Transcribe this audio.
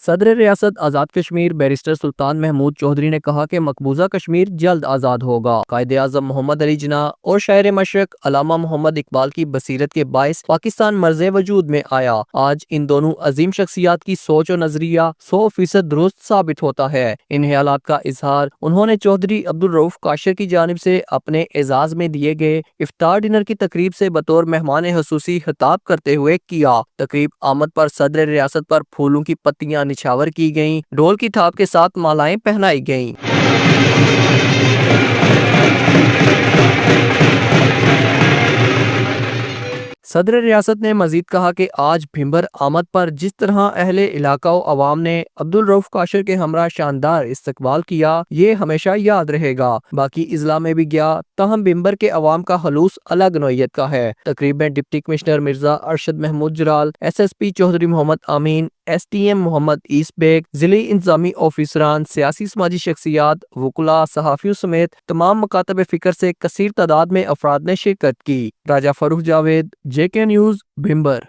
صدر ریاست آزاد کشمیر بیرسٹر سلطان محمود چودھری نے کہا کہ مقبوضہ کشمیر جلد آزاد ہوگا۔ قائد اعظم محمد علی جناح اور شاعر مشرق علامہ محمد اقبال کی بصیرت کے باعث پاکستان مرز وجود میں آیا۔ آج ان دونوں عظیم شخصیات کی سوچ و نظریہ 100% درست ثابت ہوتا ہے۔ ان خیالات کا اظہار انہوں نے چودھری عبدالرؤف کاشر کی جانب سے اپنے اعزاز میں دیے گئے افطار ڈنر کی تقریب سے بطور مہمان خصوصی خطاب کرتے ہوئے کیا۔ تقریب آمد پر صدر ریاست پر پھولوں کی پتیاں نچھاور کی گئیں، ڈھول کی تھاپ کے ساتھ مالائیں پہنائی گئیں۔ صدر ریاست نے مزید کہا کہ آج بھمبر آمد پر جس طرح اہل علاقہ و عوام نے عبدالرؤف کاشر کے ہمراہ شاندار استقبال کیا، یہ ہمیشہ یاد رہے گا۔ باقی اضلاع میں بھی گیا، تاہم بھمبر کے عوام کا خلوص الگ نوعیت کا ہے۔ تقریب میں deputy commissioner Mirza Arshad Mahmood Jarral, S S P Chaudhry Muhammad Amin, S T M Muhammad Isa Baig, ضلعی انتظامی آفیسران، سیاسی سماجی شخصیات، وکلاء، صحافیوں سمیت تمام مکاتب فکر سے کثیر تعداد میں افراد نے شرکت کی۔ راجہ فروخ جاوید، جے کے نیوز، بھمبر۔